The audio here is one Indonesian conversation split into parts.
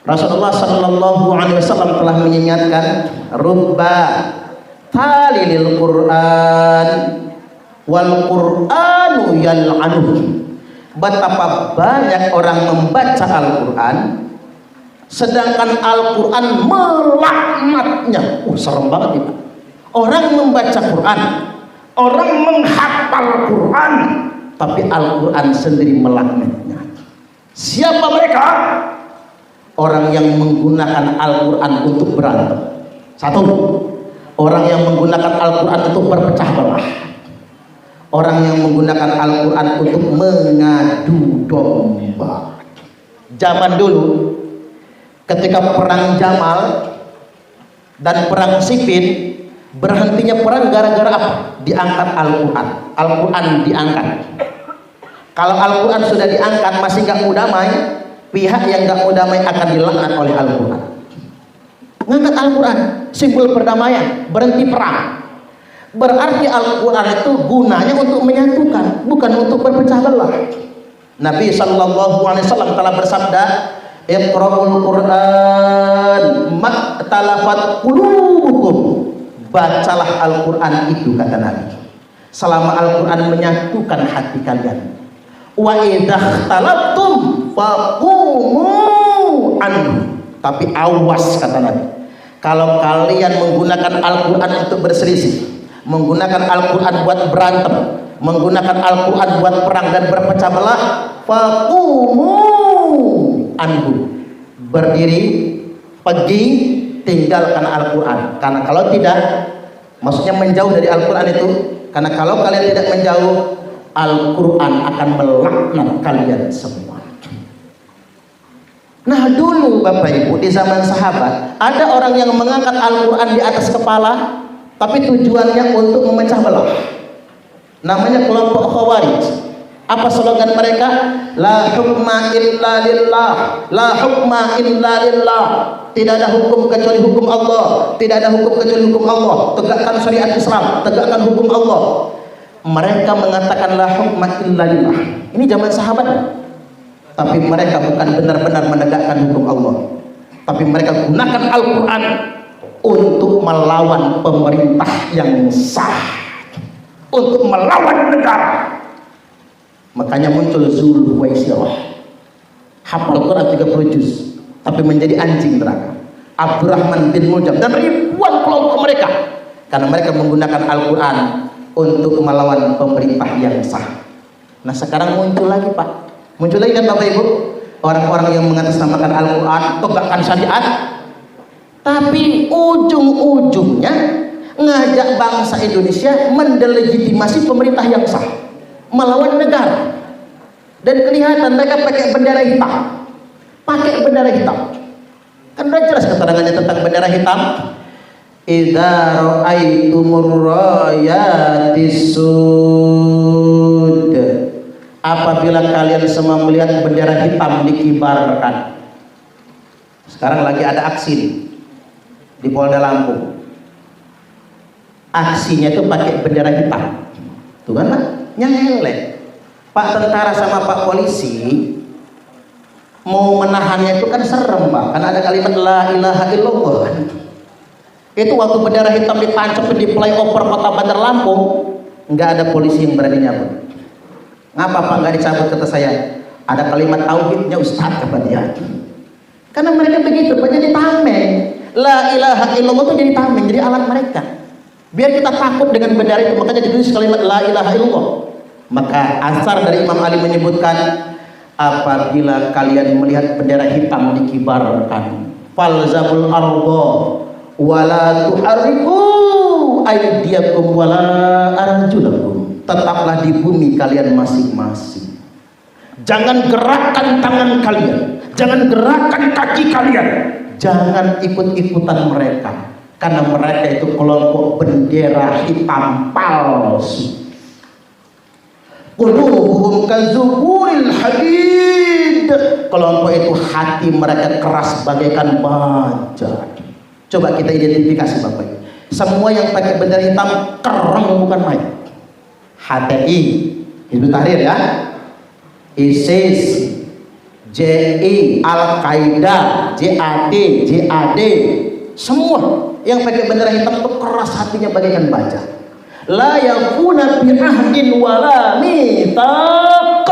Rasulullah Shallallahu Alaihi Wasallam telah mengingatkan, rubba talilil Quran wal Quranu yal'anuh. Betapa banyak orang membaca Al-Quran sedangkan Al-Quran melaknatnya. Serem banget itu. Orang membaca Quran, orang menghafal Quran, tapi Al-Quran sendiri melaknatnya. Siapa mereka? Orang yang menggunakan Al-Quran untuk berantem. Satu, orang yang menggunakan Al-Quran untuk berpecah belah. Orang yang menggunakan Al-Quran untuk mengadu domba. Zaman dulu ketika perang Jamal dan perang Siffin, berhentinya perang gara-gara apa? Diangkat Al-Quran. Al-Quran diangkat. Kalau Al-Quran sudah diangkat masih gak mau damai, pihak yang gak mau damai akan dilaknat oleh Al-Quran. Ngangkat Al-Quran, simbol perdamaian, berhenti perang. Berarti Al-Quran itu gunanya untuk menyatukan, bukan untuk berpecah belah. Nabi Sallallahu Alaihi Wasallam telah bersabda, Iqra'ul Quran maktalafat qulubukum. Bacalah Al-Quran itu, kata Nabi, selama Al-Quran menyatukan hati kalian. Wa idzakhtalaftum faqumu anhu. Tapi awas, kata Nabi, kalau kalian menggunakan Al-Quran untuk berselisih, menggunakan Al-Quran buat berantem, menggunakan Al-Quran buat perang dan berpecah belah, faqumu anhu. Berdiri, pergi, tinggalkan Al-Quran. Karena kalau tidak, maksudnya menjauh dari Al-Quran itu, karena kalau kalian tidak menjauh, Al-Quran akan melaknat kalian semua. Nah dulu Bapak Ibu, di zaman sahabat, ada orang yang mengangkat Al-Quran di atas kepala, tapi tujuannya untuk memecah belah. Namanya kelompok Khawarij. Apa slogan mereka? La hukma illa lillah, la hukma illa lillah. Tidak ada hukum kecuali hukum Allah, tidak ada hukum kecuali hukum Allah. Tegakkan syariat Islam, tegakkan hukum Allah. Mereka mengatakan la hukma illa lillah. Ini zaman sahabat. Tapi mereka bukan benar-benar menegakkan hukum Allah, tapi mereka gunakan Al-Quran untuk melawan pemerintah yang sah, untuk melawan negara. Makanya muncul Zulhuwaisirah, hafal Quran 30 juz tapi menjadi anjing neraka. Abdurrahman bin Muljam dan ribuan kelompok mereka, karena mereka menggunakan Al-Quran untuk melawan pemerintah yang sah. Nah sekarang muncul lagi Pak, muncul lagi kan Bapak Ibu, orang-orang yang mengatasnamakan Al-Quran, tegakkan syariat, tapi ujung-ujungnya ngajak bangsa Indonesia mendelegitimasi pemerintah yang sah, melawan negara. Dan kelihatan mereka pakai bendera hitam, pakai bendera hitam. Kan udah jelas keterangannya tentang bendera hitam. Idza ra'aitumur rayatis sud. Apabila kalian semua melihat bendera hitam dikibarkan. Sekarang lagi ada aksi nih di Polda Lampung. Aksinya itu pakai bendera hitam. Tuh kan Pak, nyelek. Pak tentara sama Pak polisi mau menahannya itu kan serem Pak, karena ada kalimat la ilaha illallah. Itu waktu bendera hitam ditancap di flyover kota Bandar Lampung, nggak ada polisi yang berani nyabut. Ngapa Pak nggak dicabut, kata saya? Ada kalimat tauhidnya Ustaz, kata dia. Karena mereka begitu Pak, jadi tameng. La ilaha illallah itu jadi tameng, jadi alat mereka. Biar kita takut dengan bendera itu, makanya ditulis kalimat la ilaha illallah. Maka asar dari Imam Ali menyebutkan, apabila kalian melihat bendera hitam dikibarkan, falzamul arda wala tuharriku aydiyakum wala arjulakum. Tetaplah di bumi kalian masing-masing. Jangan gerakkan tangan kalian, jangan gerakkan kaki kalian, jangan ikut-ikutan mereka, karena mereka itu kelompok bendera hitam palsu. Qulubuhum kazuburil hadid. Kelompok itu hati mereka keras bagaikan baja. Coba kita identifikasi Bapak. Semua yang pakai bendera hitam kereng bukan main. HTI, Hizbut Tahrir ya, ISIS, JI, Al-Qaeda, JAD, JAD, semua yang pakai bendera hitam itu keras hatinya bagaikan baja. La yakuna bi ahdin wala mitsaq.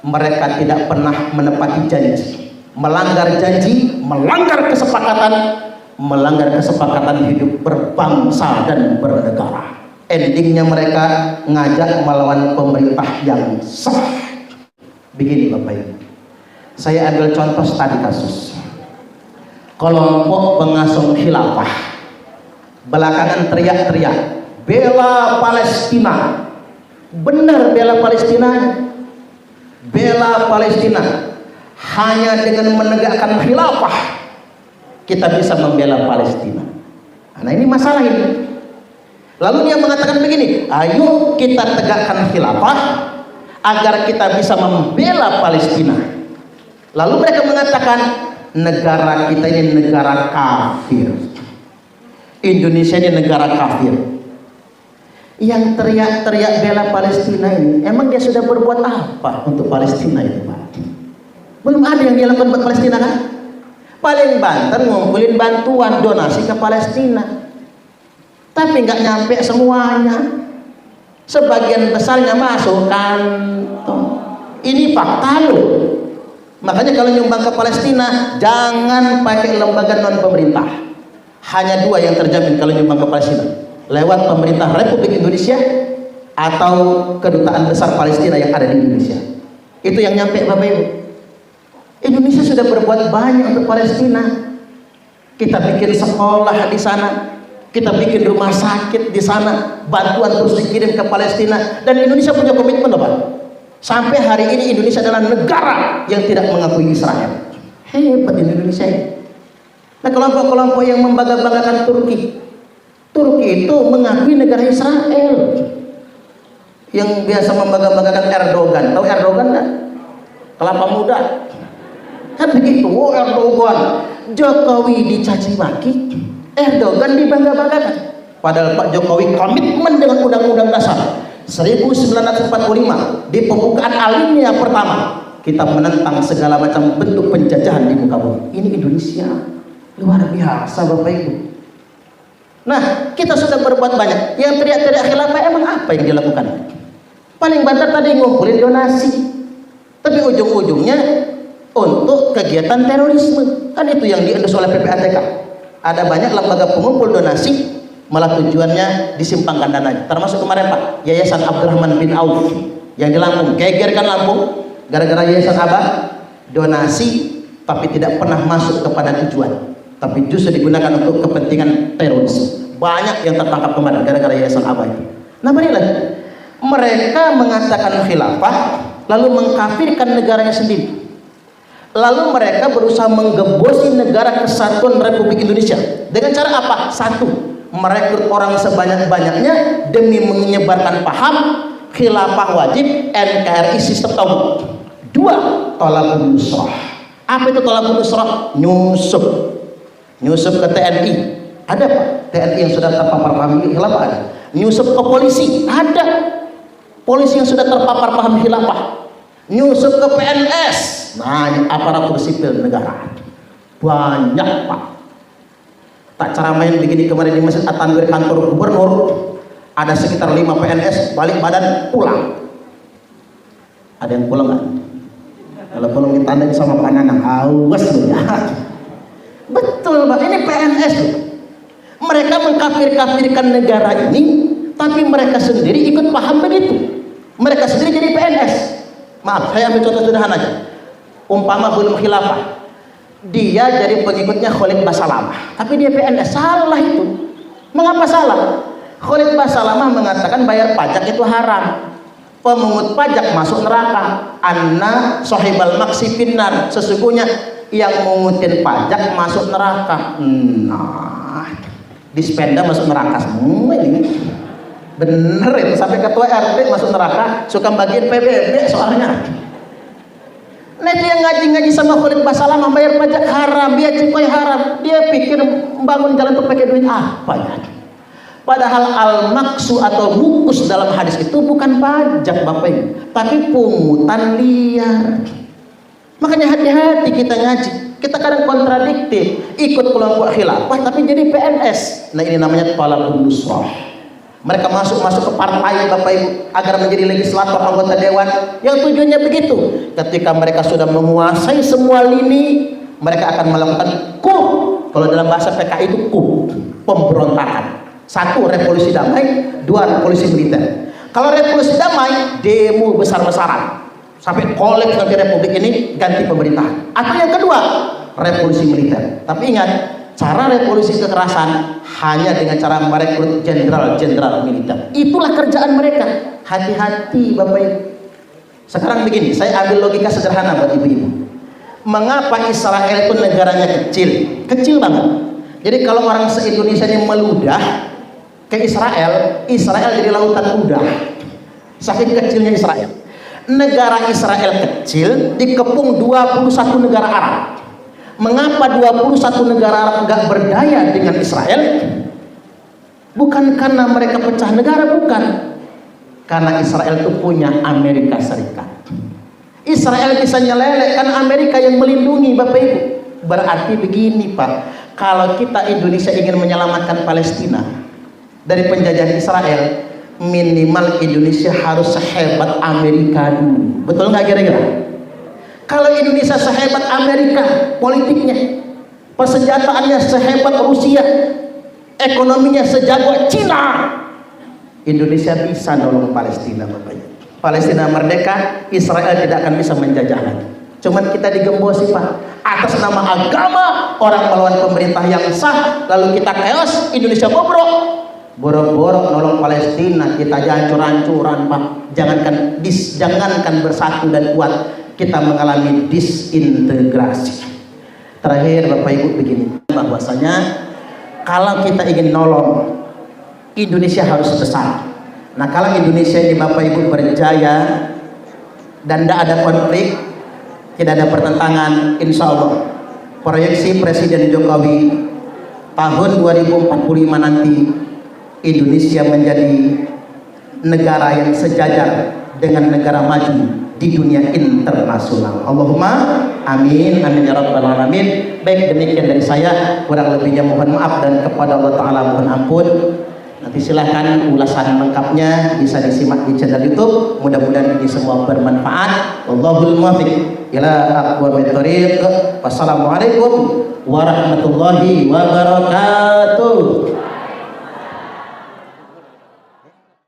Mereka tidak pernah menepati janji, melanggar janji, melanggar kesepakatan hidup berbangsa dan bernegara. Endingnya mereka ngajak melawan pemerintah yang sah. Begini Bapak Ibu, saya ambil contoh tadi kasus kelompok pengusung khilafah belakangan teriak-teriak bela Palestina. Benar bela Palestina, bela Palestina. Hanya dengan menegakkan khilafah kita bisa membela Palestina. Nah ini masalah ini. Lalu dia mengatakan begini, ayo kita tegakkan khilafah agar kita bisa membela Palestina. Lalu mereka mengatakan negara kita ini negara kafir, Indonesia ini negara kafir. Yang teriak-teriak bela Palestina ini, emang dia sudah berbuat apa untuk Palestina itu Pak? Belum ada yang dia lakukan buat Palestina kan? Paling banter ngumpulin bantuan donasi ke Palestina, tapi nggak nyampe semuanya. Sebagian besarnya masuk kantong. Ini fakta loh. Makanya kalau nyumbang ke Palestina jangan pakai lembaga non pemerintah. Hanya dua yang terjamin kalau nyumbang ke Palestina, lewat pemerintah Republik Indonesia atau kedutaan besar Palestina yang ada di Indonesia. Itu yang nyampe Bapak Ibu. Indonesia sudah berbuat banyak untuk Palestina. Kita bikin sekolah di sana, kita bikin rumah sakit di sana, bantuan terus dikirim ke Palestina, dan Indonesia punya komitmen Pak. Sampai hari ini Indonesia adalah negara yang tidak mengakui Israel. Hebat Indonesia ini. Nah kelompok-kelompok yang membangga-banggakan Turki itu mengakui negara Israel. Yang biasa membangga-banggakan Erdogan, tahu Erdogan kan? Kelapa muda kan begitu. Oh Erdogan, Jokowi dicaci maki, Erdogan dibangga-banggakan. Padahal Pak Jokowi komitmen dengan Undang-Undang Dasar 1945 di pembukaan alinea pertama, kita menentang segala macam bentuk penjajahan di muka bumi. Ini Indonesia luar biasa Bapak Ibu. Nah kita sudah berbuat banyak. Yang teriak-teriak khilafah emang apa yang dilakukan? Paling banter tadi ngumpulin donasi, tapi ujung-ujungnya untuk kegiatan terorisme. Kan itu yang diendus oleh PPATK. Ada banyak lembaga pengumpul donasi, malah tujuannya disimpangkan dananya. Termasuk kemarin Pak, Yayasan Abdurrahman bin Auf yang di Lampung, geger kan Lampung gara-gara Yayasan Abah donasi tapi tidak pernah masuk kepada tujuan, tapi justru digunakan untuk kepentingan teroris. Banyak yang tertangkap kemarin gara-gara Yayasan Abah itu. Nah marilah, mereka mengatakan khilafah lalu mengkafirkan negaranya sendiri. Lalu mereka berusaha menggebosi negara kesatuan Republik Indonesia dengan cara apa? Satu, merekrut orang sebanyak-banyaknya demi menyebarkan paham khilafah wajib, NKRI sistem tauhid. Dua, tolakun nusrah. Apa itu tolakun nusrah? Nyusup ke TNI. Ada Pak TNI yang sudah terpapar paham khilafah? Ada. Nyusup ke polisi? Ada. Polisi yang sudah terpapar paham khilafah. Nyusup ke PNS, nah aparatur sipil negara banyak Pak. Tak ceramain begini kemarin di Masjid At-Tanwir kantor gubernur, ada sekitar 5 PNS balik badan pulang. Ada yang pulang nggak? Kalau pulang ditandai sama Pak Nanang, awas loh ya. Betul Pak, ini PNS loh. Mereka mengkafir-kafirkan negara ini, tapi mereka sendiri ikut paham begitu. Mereka sendiri jadi PNS. Maaf, saya ambil contoh sederhana aja. Umpama belum khilafah, dia jadi pengikutnya Khalid Basalamah, tapi dia PNS. Salah itu. Mengapa salah? Khalid Basalamah mengatakan bayar pajak itu haram, pemungut pajak masuk neraka. Anna sohibal maksi finnar, sesungguhnya yang mengutin pajak masuk neraka. Nah, dispenda masuk neraka semua ini. Bener itu, sampai ketua RT masuk neraka, suka bagian PBB soalnya. Nah itu yang ngaji-ngaji sama Khalid Basalamah bayar pajak haram, dia cukai haram, dia pikir membangun jalan itu pakai duit apa ya? Padahal al-maksu atau mukus dalam hadis itu bukan pajak Bapak Ibu, tapi pungutan liar. Makanya hati-hati kita ngaji. Kita kadang kontradiktif, ikut kelompok khilafah tapi jadi PNS. Nah ini namanya talabun nusrah. Mereka masuk ke partai Bapak Ibu agar menjadi legislator, anggota dewan, yang tujuannya begitu. Ketika mereka sudah menguasai semua lini, mereka akan melakukan coup. Kalau dalam bahasa PKI itu coup, pemberontakan. Satu, revolusi damai. Dua, revolusi militer. Kalau revolusi damai, demo besar-besaran sampai kolaps nanti republik ini, ganti pemerintahan. Atau yang kedua, revolusi militer. Tapi ingat, cara revolusi kekerasan hanya dengan cara merekrut jenderal-jenderal militer. Itulah kerjaan mereka. Hati-hati Bapak Ibu. Sekarang begini, saya ambil logika sederhana buat ibu-ibu. Mengapa Israel itu negaranya kecil? Kecil banget. Jadi kalau orang se-Indonesia ini meludah ke Israel, Israel jadi lautan ludah. Saking kecilnya Israel. Negara Israel kecil dikepung 21 negara Arab. Mengapa 21 negara Arab enggak berdaya dengan Israel? Bukan karena mereka pecah negara, bukan. Karena Israel itu punya Amerika Serikat. Israel bisa nyelelek karena Amerika yang melindungi Bapak Ibu. Berarti begini Pak, kalau kita Indonesia ingin menyelamatkan Palestina dari penjajahan Israel, minimal Indonesia harus sehebat Amerika dulu. Betul nggak kira-kira? Kalau Indonesia sehebat Amerika politiknya, persenjataannya sehebat Rusia, ekonominya sejago Cina, Indonesia bisa nolong Palestina Bapak Ibu. Palestina merdeka, Israel tidak akan bisa menjajah lagi. Cuman kita digembosi Pak, atas nama agama orang melawan pemerintah yang sah, lalu kita chaos, Indonesia bobrok. Borok-borok nolong Palestina, kita hancur-hancuran Pak. Jangankan bersatu dan kuat, kita mengalami disintegrasi. Terakhir Bapak Ibu begini, bahwasanya kalau kita ingin nolong Indonesia harus besar. Nah kalau Indonesia ini Bapak Ibu berjaya dan tidak ada konflik, tidak ada pertentangan, insya Allah proyeksi Presiden Jokowi tahun 2045 nanti Indonesia menjadi negara yang sejajar dengan negara maju di dunia internasional. Allahumma amin, amin ya rabbal alamin. Baik, demikian dari saya, kurang lebihnya mohon maaf dan kepada Allah Ta'ala mohon ampun. Nanti silahkan ulasan lengkapnya bisa disimak di channel YouTube. Mudah-mudahan ini semua bermanfaat. Wallahul muwaffiq ila aqwamit thoriq. Wassalamualaikum warahmatullahi wabarakatuh.